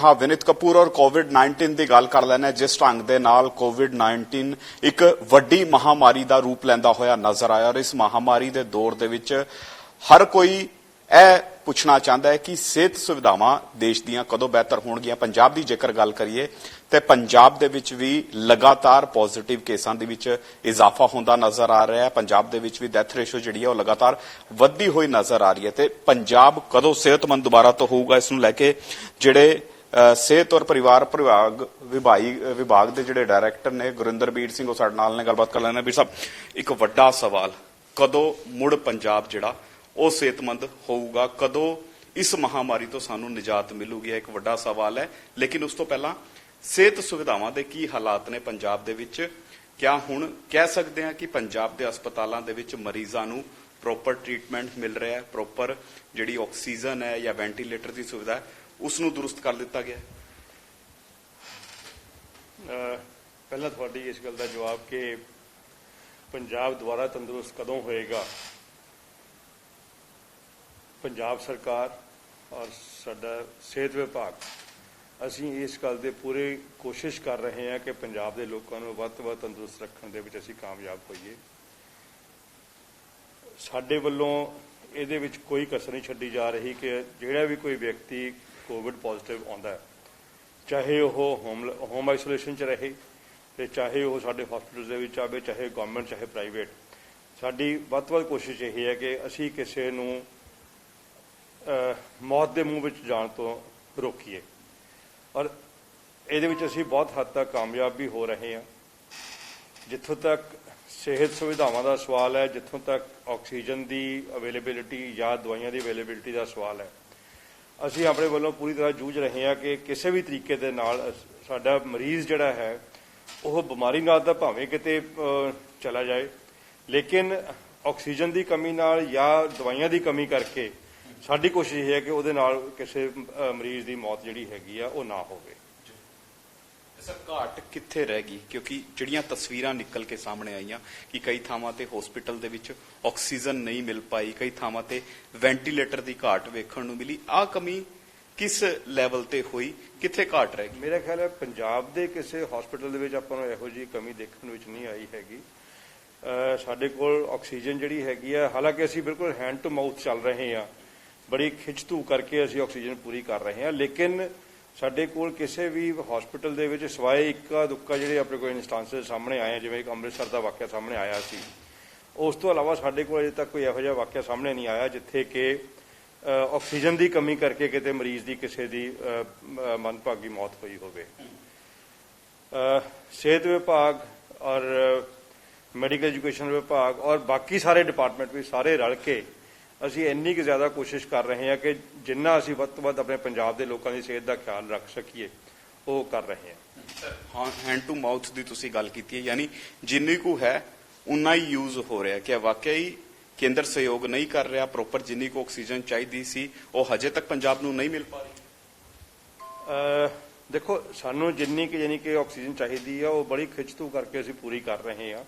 ਹਾਂ ਵਿਨੀਤ ਕਪੂਰ ਔਰ ਕੋਵਿਡ-19 ਦੀ ਗੱਲ ਕਰ ਲੈਣਾ। ਜਿਸ ਢੰਗ ਦੇ ਨਾਲ ਕੋਵਿਡ-19 ਇੱਕ ਵੱਡੀ ਮਹਾਮਾਰੀ ਦਾ ਰੂਪ ਲੈਂਦਾ ਹੋਇਆ ਨਜ਼ਰ ਆਇਆ ਔਰ ਇਸ ਮਹਾਮਾਰੀ ਦੇ ਦੌਰ ਦੇ ਵਿੱਚ ਹਰ ਕੋਈ ਇਹ ਪੁੱਛਣਾ ਚਾਹੁੰਦਾ ਹੈ ਕਿ ਸਿਹਤ ਸੁਵਿਧਾਵਾਂ ਦੇਸ਼ ਦੀਆਂ ਕਦੋਂ ਬਿਹਤਰ ਹੋਣਗੀਆਂ। ਪੰਜਾਬ ਦੀ ਜੇਕਰ ਗੱਲ ਕਰੀਏ ਤੇ ਪੰਜਾਬ ਦੇ ਵਿੱਚ ਵੀ ਲਗਾਤਾਰ ਪੋਜ਼ਿਟਿਵ ਕੇਸਾਂ ਦੇ ਵਿੱਚ ਇਜ਼ਾਫਾ ਹੁੰਦਾ ਨਜ਼ਰ ਆ ਰਿਹਾ ਹੈ। ਪੰਜਾਬ ਦੇ ਵਿੱਚ ਵੀ ਡੈਥ ਰੇਸ਼ੋ ਜਿਹੜੀ ਹੈ ਉਹ ਲਗਾਤਾਰ ਵੱਧਦੀ ਹੋਈ ਨਜ਼ਰ ਆ ਰਹੀ ਹੈ ਤੇ ਪੰਜਾਬ ਕਦੋਂ ਸਿਹਤਮੰਦ ਦੁਬਾਰਾ ਤੋਂ ਹੋਊਗਾ, ਇਸ ਨੂੰ ਲੈ ਕੇ ਜਿਹੜੇ ਸਿਹਤ ਔਰ ਪਰਿਵਾਰ ਵਿਭਾਗ ਦੇ ਜਿਹੜੇ ਡਾਇਰੈਕਟਰ ਨੇ ਗੁਰਿੰਦਰਬੀਰ ਸਿੰਘ ਉਹ ਸਾਡੇ ਨਾਲ ਨੇ, ਗੱਲਬਾਤ ਕਰ ਲੈਣੇ। ਵੀਰ ਸਾਹਿਬ, ਇੱਕ ਵੱਡਾ ਸਵਾਲ, ਕਦੋਂ ਮੁੜ ਪੰਜਾਬ ਜਿਹੜਾ ਉਹ ਸਿਹਤਮੰਦ ਹੋਊਗਾ, ਕਦੋਂ ਇਸ ਮਹਾਮਾਰੀ ਤੋਂ ਸਾਨੂੰ ਨਿਜਾਤ ਮਿਲੂਗੀ, ਇੱਕ ਵੱਡਾ ਸਵਾਲ ਹੈ। ਲੇਕਿਨ ਉਸ ਤੋਂ ਪਹਿਲਾਂ ਸਿਹਤ ਸੁਵਿਧਾਵਾਂ ਦੇ ਕੀ ਹਾਲਾਤ ਨੇ ਪੰਜਾਬ ਦੇ ਵਿੱਚ? ਕਿਆ ਹੁਣ ਕਹਿ ਸਕਦੇ ਹਾਂ ਕਿ ਪੰਜਾਬ ਦੇ ਹਸਪਤਾਲਾਂ ਦੇ ਵਿੱਚ ਮਰੀਜ਼ਾਂ ਨੂੰ ਪ੍ਰੋਪਰ ਟ੍ਰੀਟਮੈਂਟ ਮਿਲ ਰਿਹਾ ਹੈ, ਪ੍ਰੋਪਰ ਜਿਹੜੀ ਆਕਸੀਜਨ ਹੈ ਜਾਂ ਵੈਂਟੀਲੇਟਰ ਦੀ ਸੁਵਿਧਾ ਹੈ ਉਸ ਨੂੰ ਦੁਰਸਤ ਕਰ ਦਿੱਤਾ ਗਿਆ? ਪਹਿਲਾਂ ਤੁਹਾਡੀ ਇਸ ਗੱਲ ਦਾ ਜਵਾਬ ਕਿ ਪੰਜਾਬ ਦੁਆਰਾ ਤੰਦਰੁਸਤ ਕਦੋਂ ਹੋਏਗਾ, ਪੰਜਾਬ ਸਰਕਾਰ ਔਰ ਸਾਡਾ ਸਿਹਤ ਵਿਭਾਗ ਅਸੀਂ ਇਸ ਗੱਲ ਦੇ ਪੂਰੀ ਕੋਸ਼ਿਸ਼ ਕਰ ਰਹੇ ਹਾਂ ਕਿ ਪੰਜਾਬ ਦੇ ਲੋਕਾਂ ਨੂੰ ਵੱਧ ਤੋਂ ਵੱਧ ਤੰਦਰੁਸਤ ਰੱਖਣ ਦੇ ਵਿੱਚ ਅਸੀਂ ਕਾਮਯਾਬ ਹੋਈਏ। ਸਾਡੇ ਵੱਲੋਂ ਇਹਦੇ ਵਿੱਚ ਕੋਈ ਕਸਰ ਨਹੀਂ ਛੱਡੀ ਜਾ ਰਹੀ ਕਿ ਜਿਹੜਾ ਵੀ ਕੋਈ ਵਿਅਕਤੀ ਕੋਵਿਡ ਪੋਜ਼ਿਟਿਵ ਆਉਂਦਾ ਹੈ, ਚਾਹੇ ਉਹ ਹੋਮ ਆਈਸੋਲੇਸ਼ਨ 'ਚ ਰਹੇ ਤੇ ਚਾਹੇ ਉਹ ਸਾਡੇ ਹਸਪੀਟਲ ਦੇ ਵਿੱਚ ਆਵੇ, ਚਾਹੇ ਗਵਰਨਮੈਂਟ ਚਾਹੇ ਪ੍ਰਾਈਵੇਟ, ਸਾਡੀ ਵੱਧ ਤੋਂ ਵੱਧ ਕੋਸ਼ਿਸ਼ ਇਹ ਹੈ ਕਿ ਅਸੀਂ ਕਿਸੇ ਨੂੰ ਮੌਤ ਦੇ ਮੂੰਹ ਵਿੱਚ ਜਾਣ ਤੋਂ ਰੋਕੀਏ ਔਰ ਇਹਦੇ ਵਿੱਚ ਅਸੀਂ ਬਹੁਤ ਹੱਦ ਤੱਕ ਕਾਮਯਾਬ ਵੀ ਹੋ ਰਹੇ ਹਾਂ। ਜਿੱਥੋਂ ਤੱਕ ਸਿਹਤ ਸੁਵਿਧਾਵਾਂ ਦਾ ਸਵਾਲ ਹੈ, ਜਿੱਥੋਂ ਤੱਕ ਆਕਸੀਜਨ ਦੀ ਅਵੇਲੇਬਿਲਿਟੀ ਜਾਂ ਦਵਾਈਆਂ ਦੀ ਅਵੇਲੇਬਿਲਿਟੀ ਦਾ ਸਵਾਲ ਹੈ, ਅਸੀਂ ਆਪਣੇ ਵੱਲੋਂ ਪੂਰੀ ਤਰ੍ਹਾਂ ਜੂਝ ਰਹੇ ਹਾਂ ਕਿ ਕਿਸੇ ਵੀ ਤਰੀਕੇ ਦੇ ਨਾਲ ਸਾਡਾ ਮਰੀਜ਼ ਜਿਹੜਾ ਹੈ ਉਹ ਬਿਮਾਰੀ ਨਾਲ ਤਾਂ ਭਾਵੇਂ ਕਿਤੇ ਚਲਾ ਜਾਏ, ਲੇਕਿਨ ਆਕਸੀਜਨ ਦੀ ਕਮੀ ਨਾਲ ਜਾਂ ਦਵਾਈਆਂ ਦੀ ਕਮੀ ਕਰਕੇ ਸਾਡੀ ਕੋਸ਼ਿਸ਼ ਇਹ ਹੈ ਕਿ ਉਹਦੇ ਨਾਲ ਕਿਸੇ ਮਰੀਜ਼ ਦੀ ਮੌਤ ਜਿਹੜੀ ਹੈਗੀ ਆ ਉਹ ਨਾ ਹੋਵੇ। ਸਰ, ਘਾਟ ਕਿੱਥੇ ਰਹਿ ਗਈ? ਕਿਉਂਕਿ ਜਿਹੜੀਆਂ ਤਸਵੀਰਾਂ ਨਿਕਲ ਕੇ ਸਾਹਮਣੇ ਆਈਆਂ ਕਿ ਕਈ ਥਾਵਾਂ ਤੇ ਹਸਪੀਟਲ ਦੇ ਵਿੱਚ ਆਕਸੀਜਨ ਨਹੀਂ ਮਿਲ ਪਾਈ, ਕਈ ਥਾਵਾਂ ਤੇ ਵੈਂਟੀਲੇਟਰ ਦੀ ਘਾਟ ਵੇਖਣ ਨੂੰ ਮਿਲੀ, ਆਹ ਕਮੀ ਕਿਸ ਲੈਵਲ ਤੇ ਹੋਈ, ਕਿੱਥੇ ਘਾਟ ਰਹਿ ਗਈ? ਮੇਰਾ ਖਿਆਲ ਹੈ ਪੰਜਾਬ ਦੇ ਕਿਸੇ ਹਸਪੀਟਲ ਦੇ ਵਿੱਚ ਆਪਾਂ ਨੂੰ ਇਹੋ ਜਿਹੀ ਕਮੀ ਦੇਖਣ ਵਿੱਚ ਨਹੀਂ ਆਈ ਹੈਗੀ। ਸਾਡੇ ਕੋਲ ਆਕਸੀਜਨ ਜਿਹੜੀ ਹੈਗੀ ਆ, ਹਾਲਾਂਕਿ ਅਸੀਂ ਬਿਲਕੁਲ ਹੈਂਡ ਟੂ ਮਾਊਥ ਚੱਲ ਰਹੇ ਹਾਂ, ਬੜੀ ਖਿੱਚ ਧੂ ਕਰਕੇ ਅਸੀਂ ਆਕਸੀਜਨ ਪੂਰੀ ਕਰ ਰਹੇ ਹਾਂ, ਲੇਕਿਨ ਸਾਡੇ ਕੋਲ ਕਿਸੇ ਵੀ ਹਸਪੀਟਲ ਦੇ ਵਿੱਚ ਸਿਵਾਏ ਇੱਕਾ ਦੁੱਕਾ ਜਿਹੜੇ ਆਪਣੇ ਕੋਲ ਇੰਸਟੈਂਸਸ ਸਾਹਮਣੇ ਆਏ, ਜਿਵੇਂ ਇੱਕ ਅੰਮ੍ਰਿਤਸਰ ਦਾ ਵਾਕਿਆ ਸਾਹਮਣੇ ਆਇਆ ਸੀ, ਉਸ ਤੋਂ ਇਲਾਵਾ ਸਾਡੇ ਕੋਲ ਅਜੇ ਤੱਕ ਕੋਈ ਇਹੋ ਜਿਹਾ ਵਾਕਿਆ ਸਾਹਮਣੇ ਨਹੀਂ ਆਇਆ ਜਿੱਥੇ ਕਿ ਆਕਸੀਜਨ ਦੀ ਕਮੀ ਕਰਕੇ ਕਿਤੇ ਮਰੀਜ਼ ਦੀ ਕਿਸੇ ਦੀ ਮੰਦਭਾਗੀ ਮੌਤ ਹੋਈ ਹੋਵੇ। ਸਿਹਤ ਵਿਭਾਗ ਔਰ ਮੈਡੀਕਲ ਐਜੂਕੇਸ਼ਨ ਵਿਭਾਗ ਔਰ ਬਾਕੀ ਸਾਰੇ ਡਿਪਾਰਟਮੈਂਟ ਵੀ ਸਾਰੇ ਰਲ ਕੇ ਅਸੀਂ ਇੰਨੀ ਕੁ ਜ਼ਿਆਦਾ ਕੋਸ਼ਿਸ਼ ਕਰ ਰਹੇ ਹਾਂ ਕਿ ਜਿੰਨਾ ਅਸੀਂ ਵੱਧ ਤੋਂ ਵੱਧ ਆਪਣੇ ਪੰਜਾਬ ਦੇ ਲੋਕਾਂ ਦੀ ਸਿਹਤ ਦਾ ਖਿਆਲ ਰੱਖ ਸਕੀਏ ਉਹ ਕਰ ਰਹੇ ਹਾਂ। ਹੈਂਡ ਟੂ ਮਾਊਥ ਦੀ ਤੁਸੀਂ ਗੱਲ ਕੀਤੀ ਹੈ, ਯਾਨੀ ਜਿੰਨੀ ਕੁ ਹੈ ਉਨਾ ਹੀ ਯੂਜ਼ ਹੋ ਰਿਹਾ, ਕਿ ਵਾਕਿਆ ਹੀ ਕੇਂਦਰ ਸਹਿਯੋਗ ਨਹੀਂ ਕਰ ਰਿਹਾ, ਪ੍ਰੋਪਰ ਜਿੰਨੀ ਕੁ ਆਕਸੀਜਨ ਚਾਹੀਦੀ ਸੀ ਉਹ ਹਜੇ ਤੱਕ ਪੰਜਾਬ ਨੂੰ ਨਹੀਂ ਮਿਲ ਪਾ ਰਹੀ? ਦੇਖੋ, ਸਾਨੂੰ ਜਿੰਨੀ ਕਿ ਯਾਨੀ ਕਿ ਆਕਸੀਜਨ ਚਾਹੀਦੀ ਆ ਉਹ ਬੜੀ ਖਿੱਚ ਧੂ ਕਰਕੇ ਅਸੀਂ ਪੂਰੀ ਕਰ ਰਹੇ ਹਾਂ।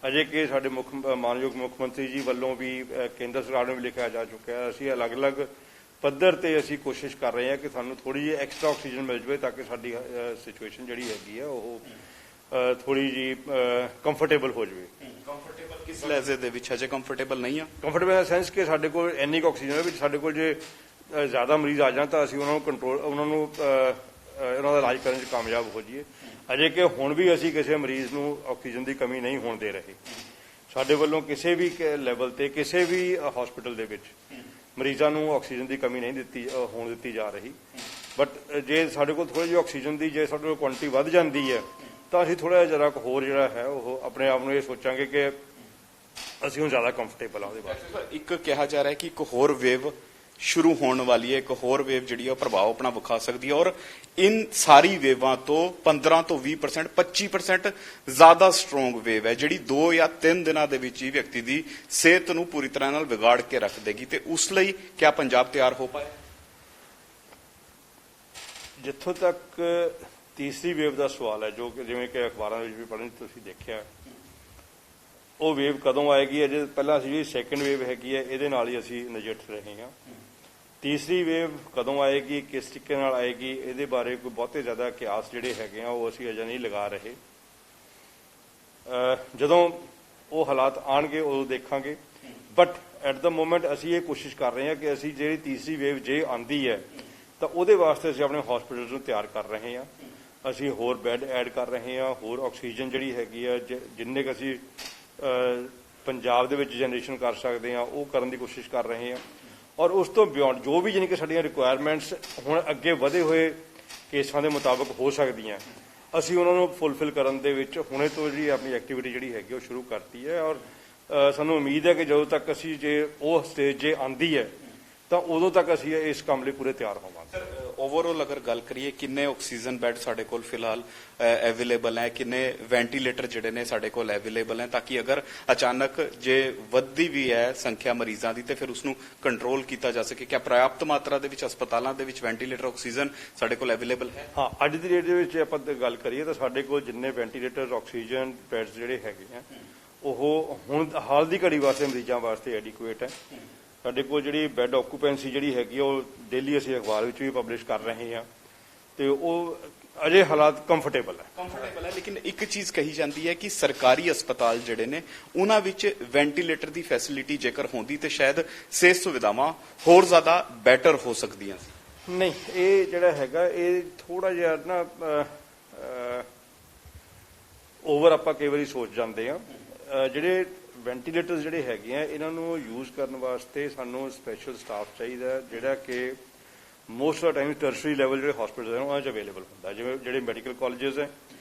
ਅਜੇ ਕਿ ਸਾਡੇ ਮਾਨਯੋਗ ਮੁੱਖ ਮੰਤਰੀ ਜੀ ਵੱਲੋਂ ਵੀ ਕੇਂਦਰ ਸਰਕਾਰ ਨੂੰ ਵੀ ਲਿਖਿਆ ਜਾ ਚੁੱਕਿਆ ਹੈ, ਅਸੀਂ ਅਲੱਗ-ਅਲੱਗ ਪੱਧਰ ਤੇ ਅਸੀਂ ਕੋਸ਼ਿਸ਼ ਕਰ ਰਹੇ ਹਾਂ ਕਿ ਸਾਨੂੰ ਥੋੜੀ ਜਿਹੀ ਐਕਸਟਰਾ ਆਕਸੀਜਨ ਮਿਲ ਜਾਵੇ ਤਾਂ ਕਿ ਸਾਡੀ ਸਿਚੁਏਸ਼ਨ ਜਿਹੜੀ ਹੈਗੀ ਆ ਉਹ ਥੋੜੀ ਜਿਹੀ ਕੰਫਰਟੇਬਲ ਹੋ ਜਾਵੇ। ਕੰਫਰਟੇਬਲ ਕਿਸ ਲੈਵਲ ਦੇ ਵਿੱਚ? ਹਜੇ ਕੰਫਰਟੇਬਲ ਨਹੀਂ ਆ। ਕੰਫਰਟੇਬਲ ਇਨ ਦਾ ਸੈਂਸ ਕਿ ਸਾਡੇ ਕੋਲ ਇੰਨੀ ਕੁ ਆਕਸੀਜਨ ਹੈ ਵੀ ਸਾਡੇ ਕੋਲ ਜੇ ਜ਼ਿਆਦਾ ਮਰੀਜ਼ ਆ ਜਾਣ ਤਾਂ ਅਸੀਂ ਉਹਨਾਂ ਨੂੰ ਦਾ ਇਲਾਜ ਕਰਨ 'ਚ ਕਾਮਯਾਬ ਹੋ ਜਾਈਏ। ਅਜੇ ਕਿ ਹੁਣ ਵੀ ਅਸੀਂ ਕਿਸੇ ਮਰੀਜ਼ ਨੂੰ ਆਕਸੀਜਨ ਦੀ ਕਮੀ ਨਹੀਂ ਹੋਣ ਦੇ ਰਹੇ। ਸਾਡੇ ਵੱਲੋਂ ਕਿਸੇ ਵੀ ਲੈਵਲ ਤੇ ਕਿਸੇ ਵੀ ਹਸਪੀਟਲ ਦੇ ਵਿੱਚ ਮਰੀਜ਼ਾਂ ਨੂੰ ਆਕਸੀਜਨ ਦੀ ਕਮੀ ਨਹੀਂ ਹੋਣ ਦਿੱਤੀ ਜਾ ਰਹੀ। ਬਟ ਜੇ ਸਾਡੇ ਕੋਲ ਥੋੜੀ ਜਿਹੀ ਆਕਸੀਜਨ ਦੀ ਜੇ ਸਾਡੇ ਕੋਲ ਕੁਆਂਟੀਟੀ ਵੱਧ ਜਾਂਦੀ ਹੈ ਤਾਂ ਅਸੀਂ ਥੋੜਾ ਜਿਹਾ ਹੋਰ ਜਿਹੜਾ ਹੈ ਉਹ ਆਪਣੇ ਆਪ ਨੂੰ ਇਹ ਸੋਚਾਂਗੇ ਕਿ ਅਸੀਂ ਹੁਣ ਜ਼ਿਆਦਾ ਕੰਫਰਟੇਬਲ ਆ ਉਹਦੇ ਬਾਰੇ। ਇੱਕ ਕਿਹਾ ਜਾ ਰਿਹਾ ਕਿ ਇੱਕ ਹੋਰ ਵੇਵ ਸ਼ੁਰੂ ਹੋਣ ਵਾਲੀ ਹੈ, ਇੱਕ ਹੋਰ ਵੇਵ ਜਿਹੜੀ ਹੈ ਪ੍ਰਭਾਵ ਆਪਣਾ ਵਿਖਾ ਸਕਦੀ ਹੈ ਔਰ ਇਨ ਸਾਰੀ ਵੇਵਾਂ ਤੋਂ 15 ਤੋਂ 20% 25% ਜ਼ਿਆਦਾ ਸਟਰੋਂਗ ਵੇਵ ਹੈ ਜਿਹੜੀ 2 ਜਾਂ 3 ਦਿਨਾਂ ਦੇ ਵਿੱਚ ਹੀ ਵਿਅਕਤੀ ਦੀ ਸਿਹਤ ਨੂੰ ਪੂਰੀ ਤਰ੍ਹਾਂ ਨਾਲ ਵਿਗਾੜ ਕੇ ਰੱਖ ਦੇਗੀ। ਤੇ ਉਸ ਲਈ ਕਿਆ ਪੰਜਾਬ ਤਿਆਰ ਹੋ ਪਾਏ? ਜਿੱਥੋਂ ਤੱਕ ਤੀਸਰੀ ਵੇਵ ਦਾ ਸਵਾਲ ਹੈ, ਜੋ ਕਿ ਜਿਵੇਂ ਕਿ ਅਖਬਾਰਾਂ ਵਿੱਚ ਵੀ ਪੜ੍ਹਨ ਤੁਸੀਂ ਦੇਖਿਆ, ਉਹ ਵੇਵ ਕਦੋਂ ਆਏਗੀ? ਅਜੇ ਪਹਿਲਾਂ ਅਸੀਂ ਜਿਹੜੀ ਸੈਕੰਡ ਵੇਵ ਹੈਗੀ ਹੈ ਇਹਦੇ ਨਾਲ ਹੀ ਅਸੀਂ ਨਜਿੱਠ ਰਹੇ ਹਾਂ। ਤੀਸਰੀ ਵੇਵ ਕਦੋਂ ਆਏਗੀ, ਕਿਸ ਤਰੀਕੇ ਨਾਲ ਆਏਗੀ, ਇਹਦੇ ਬਾਰੇ ਕੋਈ ਬਹੁਤੇ ਜ਼ਿਆਦਾ ਕਿਆਸ ਜਿਹੜੇ ਹੈਗੇ ਆ ਉਹ ਅਸੀਂ ਅਜੇ ਨਹੀਂ ਲਗਾ ਰਹੇ। ਜਦੋਂ ਉਹ ਹਾਲਾਤ ਆਣਗੇ ਉਦੋਂ ਦੇਖਾਂਗੇ। ਬਟ ਐਟ ਦਾ ਮੋਮੈਂਟ ਅਸੀਂ ਇਹ ਕੋਸ਼ਿਸ਼ ਕਰ ਰਹੇ ਹਾਂ ਕਿ ਅਸੀਂ ਜਿਹੜੀ ਤੀਸਰੀ ਵੇਵ ਜੇ ਆਂਦੀ ਹੈ ਤਾਂ ਉਹਦੇ ਵਾਸਤੇ ਅਸੀਂ ਆਪਣੇ ਹਸਪੀਟਲਸ ਨੂੰ ਤਿਆਰ ਕਰ ਰਹੇ ਹਾਂ। ਅਸੀਂ ਹੋਰ ਬੈੱਡ ਐਡ ਕਰ ਰਹੇ ਹਾਂ, ਹੋਰ ਆਕਸੀਜਨ ਜਿਹੜੀ ਹੈਗੀ ਆ ਜਿੰਨੇ ਕੁ ਅਸੀਂ ਪੰਜਾਬ ਦੇ ਵਿੱਚ ਜਨਰੇਸ਼ਨ ਕਰ ਸਕਦੇ ਹਾਂ ਉਹ ਕਰਨ ਦੀ ਕੋਸ਼ਿਸ਼ ਕਰ ਰਹੇ ਹਾਂ। ਔਰ ਉਸ ਤੋਂ ਬਿਯੋਂਡ ਜੋ ਵੀ ਜਾਣੀ ਕਿ ਸਾਡੀਆਂ ਰਿਕੁਆਇਰਮੈਂਟਸ ਹੁਣ ਅੱਗੇ ਵਧੇ ਹੋਏ ਕੇਸਾਂ ਦੇ ਮੁਤਾਬਕ ਹੋ ਸਕਦੀਆਂ, ਅਸੀਂ ਉਹਨਾਂ ਨੂੰ ਫੁੱਲਫਿਲ ਕਰਨ ਦੇ ਵਿੱਚ ਹੁਣੇ ਤੋਂ ਜਿਹੜੀ ਆਪਣੀ ਐਕਟੀਵਿਟੀ ਜਿਹੜੀ ਹੈਗੀ ਉਹ ਸ਼ੁਰੂ ਕਰਤੀ ਹੈ। ਔਰ ਸਾਨੂੰ ਉਮੀਦ ਹੈ ਕਿ ਜਦੋਂ ਤੱਕ ਅਸੀਂ ਜੇ ਉਹ ਸਟੇਜ ਜੇ ਆਂਦੀ ਹੈ ਤਾਂ ਉਦੋਂ ਤੱਕ ਅਸੀਂ ਇਸ ਕੰਮ ਲਈ ਪੂਰੇ ਤਿਆਰ ਹੋਵਾਂਗੇ। ਸਰ ਓਵਰਆਲ ਅਗਰ ਗੱਲ ਕਰੀਏ ਕਿੰਨੇ ਆਕਸੀਜਨ ਬੈੱਡ ਸਾਡੇ ਕੋਲ ਫਿਲਹਾਲ ਅਵੇਲੇਬਲ ਹੈ, ਕਿੰਨੇ ਵੈਂਟੀਲੇਟਰ ਜਿਹੜੇ ਨੇ ਸਾਡੇ ਕੋਲ ਅਵੇਲੇਬਲ ਹੈ, ਤਾਂ ਕਿ ਅਗਰ ਅਚਾਨਕ ਜੇ ਵੱਧਦੀ ਵੀ ਹੈ ਸੰਖਿਆ ਮਰੀਜ਼ਾਂ ਦੀ ਤੇ ਫਿਰ ਉਸ ਨੂੰ ਕੰਟਰੋਲ ਕੀਤਾ ਜਾ ਸਕੇ? ਕਿਆ ਪ੍ਰਾਪਤ ਮਾਤਰਾ ਦੇ ਵਿੱਚ ਹਸਪਤਾਲਾਂ ਦੇ ਵਿੱਚ ਵੈਂਟੀਲੇਟਰ ਆਕਸੀਜਨ ਸਾਡੇ ਕੋਲ ਅਵੇਲੇਬਲ ਹੈ? ਹਾਂ, ਅੱਜ ਦੀ ਡੇਟ ਦੇ ਵਿੱਚ ਆਪਾਂ ਗੱਲ ਕਰੀਏ ਤਾਂ ਸਾਡੇ ਕੋਲ ਜਿੰਨੇ ਵੈਂਟੀਲੇਟਰ ਆਕਸੀਜਨ ਬੈੱਡਸ ਜਿਹੜੇ ਹੈਗੇ ਆ ਉਹ ਹੁਣ ਹਾਲ ਦੀ ਘੜੀ ਵਾਸਤੇ ਮਰੀਜ਼ਾਂ ਵਾਸਤੇ ਐਡਿਕੁਏਟ ਹੈ। ਸਾਡੇ ਕੋਲ ਜਿਹੜੀ ਬੈੱਡ ਆਕੂਪੈਂਸੀ ਜਿਹੜੀ ਹੈਗੀ ਉਹ ਡੇਲੀ ਅਸੀਂ ਅਖਬਾਰ ਵਿੱਚ ਵੀ ਪਬਲਿਸ਼ ਕਰ ਰਹੇ ਹਾਂ ਤੇ ਉਹ ਅਜੇ ਹਾਲਾਤ ਕੰਫਰਟੇਬਲ ਹੈ। ਲੇਕਿਨ ਇੱਕ ਚੀਜ਼ ਕਹੀ ਜਾਂਦੀ ਹੈ ਕਿ ਸਰਕਾਰੀ ਹਸਪਤਾਲ ਜਿਹੜੇ ਨੇ ਉਹਨਾਂ ਵਿੱਚ ਵੈਂਟੀਲੇਟਰ ਦੀ ਫੈਸਿਲਿਟੀ ਜੇਕਰ ਹੁੰਦੀ ਤੇ ਸ਼ਾਇਦ ਸਿਹਤ ਸੁਵਿਧਾਵਾਂ ਹੋਰ ਜ਼ਿਆਦਾ ਬੈਟਰ ਹੋ ਸਕਦੀਆਂ ਸੀ। ਨਹੀਂ, ਇਹ ਜਿਹੜਾ ਹੈਗਾ ਇਹ ਥੋੜਾ ਜਿਹਾ ਨਾ ਓਵਰ ਆਪਾਂ ਕਈ ਵਾਰੀ ਸੋਚ ਜਾਂਦੇ ਆ। ਜਿਹੜੇ ਵੈਂਟੀਲੇਟਰ ਜਿਹੜੇ ਹੈਗੇ ਆ ਇਹਨਾਂ ਨੂੰ ਯੂਜ਼ ਕਰਨ ਵਾਸਤੇ ਸਾਨੂੰ ਸਪੈਸ਼ਲ ਸਟਾਫ ਚਾਹੀਦਾ ਜਿਹੜਾ ਕਿ most of time tertiary level ਜਿਹੜੇ ਹਸਪੀਟਲ ਹੈ ਉਹਨਾਂ 'ਚ ਅਵੇਲੇਬਲ ਹੁੰਦਾ। ਜਿਵੇਂ ਜਿਹੜੇ ਮੈਡੀਕਲ ਕਾਲਜਸ ਹੈ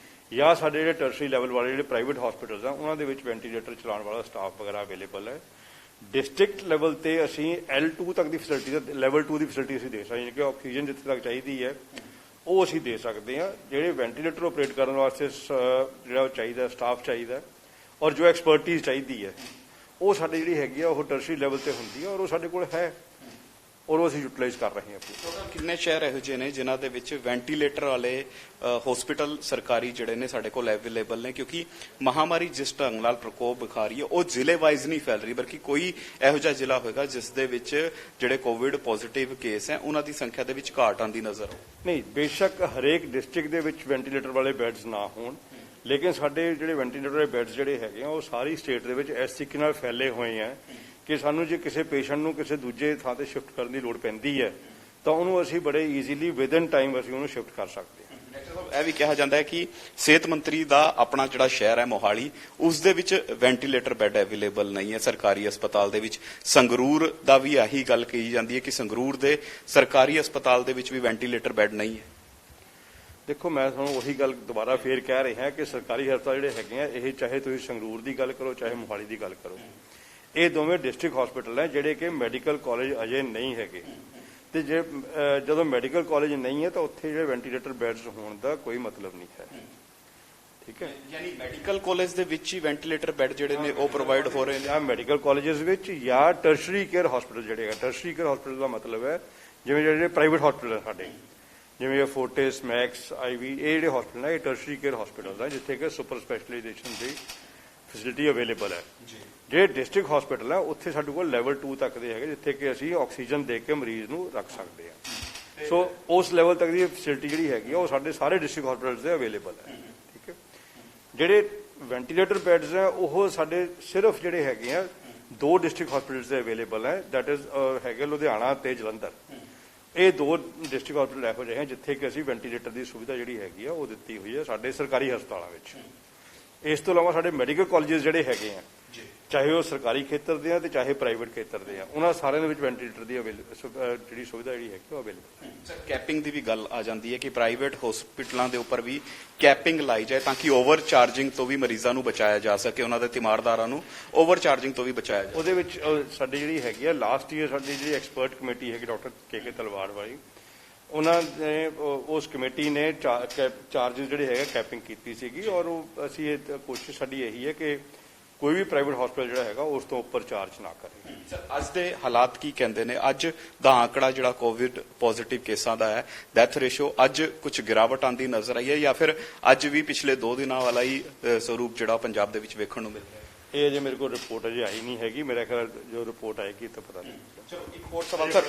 ਜਾਂ ਸਾਡੇ ਜਿਹੜੇ ਟਰਸ਼ਰੀ ਲੈਵਲ ਵਾਲੇ ਜਿਹੜੇ ਪ੍ਰਾਈਵੇਟ ਹਸਪੀਟਲਸ ਆ ਉਹਨਾਂ ਦੇ ਵਿੱਚ ਵੈਂਟੀਲੇਟਰ ਚਲਾਉਣ ਵਾਲਾ ਸਟਾਫ ਵਗੈਰਾ ਅਵੇਲੇਬਲ ਹੈ। ਡਿਸਟ੍ਰਿਕਟ ਲੈਵਲ ਤੇ ਅਸੀਂ L2 ਤੱਕ ਦੀ ਫੈਸਿਲਿਟੀ, ਲੈਵਲ 2 ਦੀ ਫੈਸਿਲਿਟੀ ਅਸੀਂ ਦੇ ਸਕਦੇ ਹਾਂ ਕਿ ਆਕਸੀਜਨ ਜਿੱਥੇ ਤੱਕ ਚਾਹੀਦੀ ਹੈ ਉਹ ਅਸੀਂ ਦੇ ਸਕਦੇ ਹਾਂ। ਜਿਹੜੇ ਵੈਂਟੀਲੇਟਰ ਆਪਰੇਟ ਕਰਨ ਵਾਸਤੇ ਜਿਹੜਾ ਚਾਹੀਦਾ ਸਟਾਫ ਚਾਹੀਦਾ ਔਰ ਜੋ ਐਕਸਪਰਟੀਜ਼ ਚਾਹੀਦੀ ਹੈ ਉਹ ਸਾਡੀ ਜਿਹੜੀ ਹੈਗੀ ਆ ਉਹ ਟਰਸ਼ਰੀ ਲੈਵਲ ਤੇ ਹੁੰਦੀ ਹੈ ਔਰ ਉਹ ਸਾਡੇ ਕੋਲ ਹੈ ਔਰ ਉਹ ਅਸੀਂ ਯੂਟਿਲਾਈਜ਼ ਕਰ ਰਹੇ ਹਾਂ। ਕਿੰਨੇ ਸ਼ਹਿਰ ਇਹੋ ਜਿਹੇ ਨੇ ਜਿਨ੍ਹਾਂ ਦੇ ਵਿੱਚ ਵੈਂਟੀਲੇਟਰ ਵਾਲੇ ਹਸਪੀਟਲ ਸਰਕਾਰੀ ਜਿਹੜੇ ਨੇ ਸਾਡੇ ਕੋਲ ਅਵੇਲੇਬਲ ਨੇ? ਕਿਉਂਕਿ ਮਹਾਮਾਰੀ ਜਿਸ ਢੰਗ ਨਾਲ ਪ੍ਰਕੋਪ ਵਿਖਾ ਰਹੀ ਹੈ ਉਹ ਜ਼ਿਲ੍ਹੇ ਵਾਈਜ਼ ਨਹੀਂ ਫੈਲ ਰਹੀ, ਬਲਕਿ ਕੋਈ ਇਹੋ ਜਿਹਾ ਜ਼ਿਲ੍ਹਾ ਹੋਏਗਾ ਜਿਸ ਦੇ ਵਿੱਚ ਜਿਹੜੇ ਕੋਵਿਡ ਪੋਜ਼ਿਟਿਵ ਕੇਸ ਹੈ ਉਹਨਾਂ ਦੀ ਸੰਖਿਆ ਦੇ ਵਿੱਚ ਘਾਟ ਆਉਂਦੀ ਨਜ਼ਰ ਆਉ। ਨਹੀਂ, ਬੇਸ਼ੱਕ ਹਰੇਕ ਡਿਸਟ੍ਰਿਕਟ ਦੇ ਵਿੱਚ ਵੈਂਟੀਲੇਟਰ ਵਾਲੇ ਬੈੱਡਸ ਨਾ ਹੋਣ, ਲੇਕਿਨ ਸਾਡੇ ਜਿਹੜੇ ਵੈਂਟੀਲੇਟਰ ਵਾਲੇ ਬੈੱਡਸ ਜਿਹੜੇ ਹੈਗੇ ਆ ਉਹ ਸਾਰੀ ਸਟੇਟ ਦੇ ਵਿੱਚ ਇਸ ਤਰੀਕੇ ਨਾਲ ਫੈਲੇ ਹੋਏ ਆ ਕਿ ਸਾਨੂੰ ਜੇ ਕਿਸੇ ਪੇਸ਼ੈਂਟ ਨੂੰ ਕਿਸੇ ਦੂਜੇ ਥਾਂ ਤੇ ਸ਼ਿਫਟ ਕਰਨ ਦੀ ਲੋੜ ਪੈਂਦੀ ਹੈ ਤਾਂ ਉਹਨੂੰ ਅਸੀਂ ਬੜੇ ਈਜ਼ੀਲੀ ਵਿਦਨ ਟਾਈਮ ਅਸੀਂ ਉਹਨੂੰ ਸ਼ਿਫਟ ਕਰ ਸਕਦੇ ਹਾਂ। ਡਾਕਟਰ ਸਾਹਿਬ, ਇਹ ਵੀ ਕਿਹਾ ਜਾਂਦਾ ਹੈ ਕਿ ਸਿਹਤ ਮੰਤਰੀ ਦਾ ਆਪਣਾ ਜਿਹੜਾ ਸ਼ਹਿਰ ਹੈ ਮੋਹਾਲੀ, ਉਸ ਦੇ ਵਿੱਚ ਵੈਂਟੀਲੇਟਰ ਬੈੱਡ ਅਵੇਲੇਬਲ ਨਹੀਂ ਹੈ ਸਰਕਾਰੀ ਹਸਪਤਾਲ ਦੇ ਵਿੱਚ। ਸੰਗਰੂਰ ਦਾ ਵੀ ਆਹੀ ਗੱਲ ਕਹੀ ਜਾਂਦੀ ਹੈ ਕਿ ਸੰਗਰੂਰ ਦੇ ਸਰਕਾਰੀ ਹਸਪਤਾਲ ਦੇ ਵਿੱਚ ਵੀ ਵੈਂਟੀਲੇਟਰ ਬੈੱਡ ਨਹੀਂ ਹੈ। ਦੇਖੋ, ਮੈਂ ਤੁਹਾਨੂੰ ਉਹੀ ਗੱਲ ਦੁਬਾਰਾ ਫੇਰ ਕਹਿ ਰਿਹਾ ਕਿ ਸਰਕਾਰੀ ਹਸਪਤਾਲ ਜਿਹੜੇ ਹੈਗੇ ਆ ਇਹ ਚਾਹੇ ਤੁਸੀਂ ਸੰਗਰੂਰ ਦੀ ਗੱਲ ਕਰੋ ਚਾਹੇ ਮੋਹਾਲੀ ਦੀ ਗੱਲ ਕਰੋ, ਇਹ ਦੋਵੇਂ ਡਿਸਟ੍ਰਿਕਟ ਹਸਪੀਟਲ ਹੈ ਜਿਹੜੇ ਕਿ ਮੈਡੀਕਲ ਕਾਲਜ ਅਜੇ ਨਹੀਂ ਹੈਗੇ। ਤੇ ਜਦੋਂ ਮੈਡੀਕਲ ਕਾਲਜ ਨਹੀਂ ਹੈ ਤਾਂ ਉੱਥੇ ਜਿਹੜੇ ਵੈਂਟੀਲੇਟਰ ਬੈੱਡਸ ਹੋਣ ਦਾ ਕੋਈ ਮਤਲਬ ਨਹੀਂ ਹੈ। ਠੀਕ ਹੈ, ਯਾਨੀ ਮੈਡੀਕਲ ਕਾਲਜ ਦੇ ਵਿੱਚ ਹੀ ਵੈਂਟੀਲੇਟਰ ਬੈੱਡ ਜਿਹੜੇ ਨੇ ਉਹ ਪ੍ਰੋਵਾਈਡ ਹੋ ਰਹੇ ਨੇ ਜਾਂ ਮੈਡੀਕਲ ਕਾਲਜਸ ਵਿੱਚ ਜਾਂ ਟਰਸ਼ਰੀ ਕੇਅਰ ਹਸਪੀਟਲ ਜਿਹੜੇ ਹੈ। ਟਰਸ਼ਰੀ ਕੇਅਰ ਹਸਪੀਟਲ ਦਾ ਮਤਲਬ ਹੈ ਜਿਵੇਂ ਜਿਹੜੇ ਪ੍ਰਾਈਵੇਟ ਹਸਪੀਟਲ ਸਾਡੇ ਜਿਵੇਂ ਫੋਰਟਿਸ, ਮੈਕਸ, IV, ਇਹ ਜਿਹੜੇ ਹਸਪੀਟਲ ਹੈ ਇਹ ਟਰਸ਼ਰੀ ਕੇਅਰ ਹਸਪੀਟਲ ਹੈ ਜਿੱਥੇ ਕਿ ਸੁਪਰ ਸਪੈਸ਼ਲਾਈਜੇਸ਼ਨ ਦੀ ਫੈਸਿਲਿਟੀ ਅਵੇਲੇਬਲ ਹੈ। ਜਿਹੜੇ ਡਿਸਟ੍ਰਿਕਟ ਹਸਪੀਟਲ ਹੈ ਉੱਥੇ ਸਾਡੇ ਕੋਲ ਲੈਵਲ 2 ਤੱਕ ਦੇ ਹੈਗੇ ਜਿੱਥੇ ਕਿ ਅਸੀਂ ਆਕਸੀਜਨ ਦੇ ਕੇ ਮਰੀਜ਼ ਨੂੰ ਰੱਖ ਸਕਦੇ ਹਾਂ। ਸੋ ਉਸ ਲੈਵਲ ਤੱਕ ਦੀ ਫੈਸਿਲਿਟੀ ਜਿਹੜੀ ਹੈਗੀ ਉਹ ਸਾਡੇ ਸਾਰੇ ਡਿਸਟ੍ਰਿਕਟ ਹਸਪੀਟਲ ਦੇ ਅਵੇਲੇਬਲ ਹੈ। ਠੀਕ ਹੈ, ਜਿਹੜੇ ਵੈਂਟੀਲੇਟਰ ਬੈੱਡਸ ਹੈ ਉਹ ਸਾਡੇ ਸਿਰਫ ਜਿਹੜੇ ਹੈਗੇ ਆ 2 ਡਿਸਟ੍ਰਿਕਟ ਹਸਪੀਟਲ ਦੇ ਅਵੇਲੇਬਲ ਹੈ, ਦੈਟ ਇਜ਼ ਹੈਗੇ ਲੁਧਿਆਣਾ ਤੇ ਜਲੰਧਰ। ਇਹ 2 ਡਿਸਟ੍ਰਿਕਟ ਹਸਪੀਟਲ ਇਹੋ ਜਿਹੇ ਹਨ ਜਿੱਥੇ ਕਿ ਅਸੀਂ ਵੈਂਟੀਲੇਟਰ ਦੀ ਸੁਵਿਧਾ ਜਿਹੜੀ ਹੈਗੀ ਆ ਉਹ ਦਿੱਤੀ ਹੋਈ ਹੈ ਸਾਡੇ ਸਰਕਾਰੀ ਹਸਪਤਾਲਾਂ ਵਿੱਚ। ਇਸ ਤੋਂ ਇਲਾਵਾ ਸਾਡੇ ਮੈਡੀਕਲ ਕਾਲਜਸ ਜਿਹੜੇ ਹੈਗੇ ਆ ਚਾਹੇ ਉਹ ਸਰਕਾਰੀ ਖੇਤਰ ਦੇ ਆ ਤੇ ਚਾਹੇ ਪ੍ਰਾਈਵੇਟ ਖੇਤਰ ਦੇ ਆ ਉਹਨਾਂ ਸਾਰਿਆਂ ਦੇ ਵਿੱਚ ਵੈਂਟੀਲੇਟਰ ਦੀ ਜਿਹੜੀ ਸੁਵਿਧਾ ਜਿਹੜੀ ਹੈਗੀ ਉਹ ਅਵੇਲੇਬਲ ਹੈ। ਸਰ, ਕੈਪਿੰਗ ਦੀ ਵੀ ਗੱਲ ਆ ਜਾਂਦੀ ਹੈ ਕਿ ਪ੍ਰਾਈਵੇਟ ਹਸਪੀਟਲਾਂ ਦੇ ਉੱਪਰ ਵੀ ਕੈਪਿੰਗ ਲਾਈ ਜਾਏ ਤਾਂ ਕਿ ਓਵਰ ਚਾਰਜਿੰਗ ਤੋਂ ਵੀ ਮਰੀਜ਼ਾਂ ਨੂੰ ਬਚਾਇਆ ਜਾ ਸਕੇ, ਉਹਨਾਂ ਦੇ ਤਿਮਾਰਦਾਰਾਂ ਨੂੰ ਓਵਰ ਚਾਰਜਿੰਗ ਤੋਂ ਵੀ ਬਚਾਇਆ ਜਾਏ। ਉਹਦੇ ਵਿੱਚ ਸਾਡੀ ਜਿਹੜੀ ਹੈਗੀ ਆ ਲਾਸਟ ਈਅਰ ਸਾਡੀ ਜਿਹੜੀ ਐਕਸਪਰਟ ਕਮੇਟੀ ਹੈਗੀ ਡਾਕਟਰ ਕੇ ਤਲਵਾੜ ਵਾਲੀ, ਉਹਨਾਂ ਨੇ ਉਸ ਕਮੇਟੀ ਨੇ ਚਾਰਜਿਸ ਜਿਹੜੇ ਹੈਗੇ ਕੈਪਿੰਗ ਕੀਤੀ ਸੀਗੀ ਔਰ ਅਸੀਂ ਇਹ ਕੋਸ਼ਿਸ਼ ਸਾਡੀ ਇਹੀ ਹੈ ਕਿ ਕੋਈ ਵੀ ਪ੍ਰਾਈਵੇਟ ਹਸਪੀਟਲ ਜਿਹੜਾ ਹੈਗਾ ਉਸ ਤੋਂ ਉੱਪਰ ਚਾਰਜ ਨਾ ਕਰੇ। ਸਰ, ਅੱਜ ਦੇ ਹਾਲਾਤ ਕੀ ਕਹਿੰਦੇ ਨੇ? ਅੱਜ ਦਾ ਆંકੜਾ ਜਿਹੜਾ ਕੋਵਿਡ ਪੋਜ਼ਿਟਿਵ ਕੇਸਾਂ ਦਾ ਹੈ, ਡੈਥ ਰੇਸ਼ੋ, ਅੱਜ ਕੁਝ ਗਿਰਾਵਟ ਆਉਂਦੀ ਨਜ਼ਰ ਆਈ ਹੈ ਜਾਂ ਫਿਰ ਅੱਜ ਵੀ ਪਿਛਲੇ 2 ਦਿਨਾਂ ਵਾਲਾ ਹੀ ਸਰੂਪ ਜਿਹੜਾ ਪੰਜਾਬ ਦੇ ਵਿੱਚ ਵੇਖਣ ਨੂੰ ਮਿਲ ਰਿਹਾ ਹੈ? ਇਹ ਅਜੇ ਮੇਰੇ ਕੋਲ ਰਿਪੋਰਟ ਅਜੇ ਆਈ ਨਹੀਂ ਹੈਗੀ। ਮੇਰਾ ਖਿਆਲ ਜੋ ਰਿਪੋਰਟ ਆਏਗੀ ਤਾਂ ਪਤਾ ਨਹੀਂ। ਚਲੋ ਇੱਕ ਹੋਰ ਸਵਾਲ ਸਰ,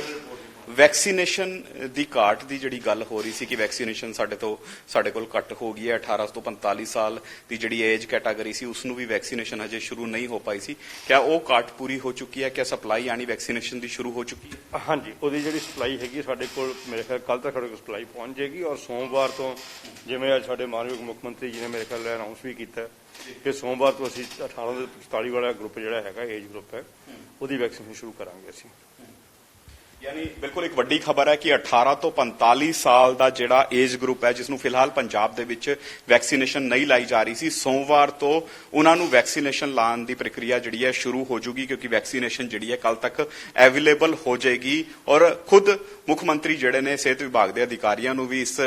ਵੈਕਸੀਨੇਸ਼ਨ ਦੀ ਘਾਟ ਦੀ ਜਿਹੜੀ ਗੱਲ ਹੋ ਰਹੀ ਸੀ ਕਿ ਵੈਕਸੀਨੇਸ਼ਨ ਸਾਡੇ ਕੋਲ ਘੱਟ ਹੋ ਗਈ ਹੈ। 18 ਤੋਂ 45 ਸਾਲ ਦੀ ਜਿਹੜੀ ਏਜ ਕੈਟਾਗਰੀ ਸੀ ਉਸ ਨੂੰ ਵੀ ਵੈਕਸੀਨੇਸ਼ਨ ਹਜੇ ਸ਼ੁਰੂ ਨਹੀਂ ਹੋ ਪਾਈ ਸੀ। ਕਿਆ ਉਹ ਘਾਟ ਪੂਰੀ ਹੋ ਚੁੱਕੀ ਹੈ? ਕਿਆ ਸਪਲਾਈ ਆਣੀ ਵੈਕਸੀਨੇਸ਼ਨ ਦੀ ਸ਼ੁਰੂ ਹੋ ਚੁੱਕੀ ਹੈ? ਹਾਂਜੀ, ਉਹਦੀ ਜਿਹੜੀ ਸਪਲਾਈ ਹੈਗੀ ਸਾਡੇ ਕੋਲ, ਮੇਰੇ ਖਿਆਲ ਕੱਲ੍ਹ ਤੱਕ ਸਾਡੇ ਕੋਲ ਸਪਲਾਈ ਪਹੁੰਚ ਜਾਏਗੀ। ਔਰ ਸੋਮਵਾਰ ਤੋਂ, ਜਿਵੇਂ ਅੱਜ ਸਾਡੇ ਮਾਨਯੋਗ ਮੁੱਖ ਮੰਤਰੀ ਜੀ ਨੇ ਮੇਰੇ ਖਿਆਲ ਅਨਾਉਂਸ ਵੀ ਕੀਤਾ ਕਿ ਸੋਮਵਾਰ ਤੋਂ ਅਸੀਂ 18 ਤੋਂ 45 ਵਾਲਾ ਗਰੁੱਪ ਜਿਹੜਾ ਹੈਗਾ, ਏਜ ਗਰੁੱਪ ਹੈ, ਉਹਦੀ ਵੈਕਸੀਨੇਸ਼ਨ ਸ਼ੁਰੂ ਕਰਾਂਗੇ ਅਸੀਂ। ਯਾਨੀ ਬਿਲਕੁਲ ਇੱਕ ਵੱਡੀ ਖਬਰ ਹੈ ਕਿ 18 ਤੋਂ 45 ਸਾਲ ਦਾ ਜਿਹੜਾ ਏਜ ਗਰੁੱਪ ਹੈ, ਜਿਸ ਨੂੰ ਫਿਲਹਾਲ ਪੰਜਾਬ ਦੇ ਵਿੱਚ ਵੈਕਸੀਨੇਸ਼ਨ ਨਹੀਂ ਲਾਈ ਜਾ ਰਹੀ ਸੀ, ਸੋਮਵਾਰ ਤੋਂ ਉਹਨਾਂ ਨੂੰ ਵੈਕਸੀਨੇਸ਼ਨ ਲਾਉਣ ਦੀ ਪ੍ਰਕਿਰਿਆ ਜਿਹੜੀ ਹੈ ਸ਼ੁਰੂ ਹੋ ਜੂਗੀ, ਕਿਉਂਕਿ ਵੈਕਸੀਨੇਸ਼ਨ ਜਿਹੜੀ ਹੈ ਕੱਲ ਤੱਕ ਅਵੇਲੇਬਲ ਹੋ ਜਾਏਗੀ। ਔਰ ਖੁਦ ਮੁੱਖ ਮੰਤਰੀ ਜਿਹੜੇ ਨੇ ਸਿਹਤ ਵਿਭਾਗ ਦੇ ਅਧਿਕਾਰੀਆਂ ਨੂੰ ਵੀ ਇਸ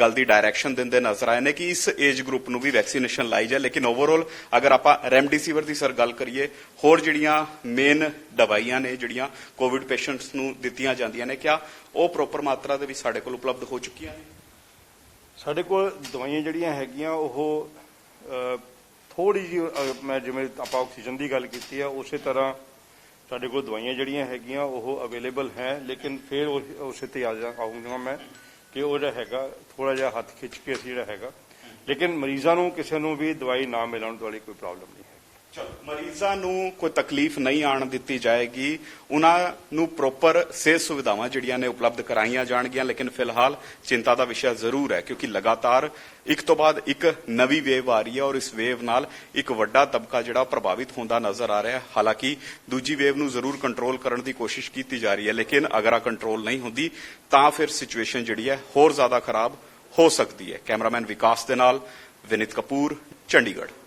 ਗੱਲ ਦੀ ਡਾਇਰੈਕਸ਼ਨ ਦਿੰਦੇ ਨਜ਼ਰ ਆਏ ਨੇ ਕਿ ਇਸ ਏਜ ਗਰੁੱਪ ਨੂੰ ਵੀ ਵੈਕਸੀਨੇਸ਼ਨ ਲਾਈ ਜਾਏ। ਲੇਕਿਨ ਓਵਰਆਲ ਅਗਰ ਆਪਾਂ ਰੈਮਡੀਸਿਵਰ ਦੀ ਸਰ ਗੱਲ ਕਰੀਏ, ਹੋਰ ਜਿਹੜੀਆਂ ਮੇਨ ਦਵਾਈਆਂ ਨੇ ਜਿਹੜੀਆਂ ਕੋਵਿਡ ਪੇਸ਼ੈਂਟਸ ਨੂੰ ਦਿੱਤੀਆਂ ਜਾਂਦੀਆਂ ਨੇ, ਕਿਆ ਉਹ ਪ੍ਰੋਪਰ ਮਾਤਰਾ ਦੇ ਵਿੱਚ ਸਾਡੇ ਕੋਲ ਉਪਲਬਧ ਹੋ ਚੁੱਕੀਆਂ ਨੇ? ਸਾਡੇ ਕੋਲ ਦਵਾਈਆਂ ਜਿਹੜੀਆਂ ਹੈਗੀਆਂ ਉਹ ਥੋੜੀ ਜਿਹੀ, ਮੈਂ ਜਿਵੇਂ ਆਪਾਂ ਆਕਸੀਜਨ ਦੀ ਗੱਲ ਕੀਤੀ ਆ, ਉਸੇ ਤਰ੍ਹਾਂ ਸਾਡੇ ਕੋਲ ਦਵਾਈਆਂ ਜਿਹੜੀਆਂ ਹੈਗੀਆਂ ਉਹ ਅਵੇਲੇਬਲ ਹੈ। ਲੇਕਿਨ ਫਿਰ ਉਸੇ ਤੇ ਆਉਂਗਾ ਮੈਂ ਕਿ ਉਹ ਜਿਹੜਾ ਹੈਗਾ ਥੋੜਾ ਜਿਹਾ ਹੱਥ ਖਿੱਚ ਕੇ ਅਸੀਂ ਜਿਹੜਾ ਹੈਗਾ, ਲੇਕਿਨ ਮਰੀਜ਼ਾਂ ਨੂੰ ਕਿਸੇ ਨੂੰ ਵੀ ਦਵਾਈ ਨਾ ਮਿਲਣ ਵਾਲੀ ਕੋਈ ਪ੍ਰੋਬਲਮ ਨਹੀਂ ਹੈ। ਚਲੋ, ਮਰੀਜ਼ਾਂ ਨੂੰ ਕੋਈ ਤਕਲੀਫ ਨਹੀਂ ਆਉਣ ਦਿੱਤੀ ਜਾਏਗੀ, ਉਹਨਾਂ ਨੂੰ ਪ੍ਰੋਪਰ ਸਿਹਤ ਸੁਵਿਧਾਵਾਂ ਜਿਹੜੀਆਂ ਨੇ ਉਪਲਬਧ ਕਰਾਈਆਂ ਜਾਣਗੀਆਂ। ਲੇਕਿਨ ਫਿਲਹਾਲ ਚਿੰਤਾ ਦਾ ਵਿਸ਼ਾ ਜ਼ਰੂਰ ਹੈ, ਕਿਉਂਕਿ ਲਗਾਤਾਰ ਇੱਕ ਤੋਂ ਬਾਅਦ ਇੱਕ ਨਵੀਂ ਵੇਵ ਆ ਰਹੀ ਹੈ ਔਰ ਇਸ ਵੇਵ ਨਾਲ ਇੱਕ ਵੱਡਾ ਤਬਕਾ ਜਿਹੜਾ ਪ੍ਰਭਾਵਿਤ ਹੁੰਦਾ ਨਜ਼ਰ ਆ ਰਿਹਾ ਹੈ। ਹਾਲਾਂਕਿ ਦੂਜੀ ਵੇਵ ਨੂੰ ਜ਼ਰੂਰ ਕੰਟਰੋਲ ਕਰਨ ਦੀ ਕੋਸ਼ਿਸ਼ ਕੀਤੀ ਜਾ ਰਹੀ ਹੈ, ਲੇਕਿਨ ਅਗਰ ਆ ਕੰਟਰੋਲ ਨਹੀਂ ਹੁੰਦੀ ਤਾਂ ਫਿਰ ਸਿਚੁਏਸ਼ਨ ਜਿਹੜੀ ਹੈ ਹੋਰ ਜ਼ਿਆਦਾ ਖਰਾਬ ਹੋ ਸਕਦੀ ਹੈ। ਕੈਮਰਾਮੈਨ ਵਿਕਾਸ ਦੇ ਨਾਲ ਵਿਨੀਤ ਕਪੂਰ, ਚੰਡੀਗੜ੍ਹ।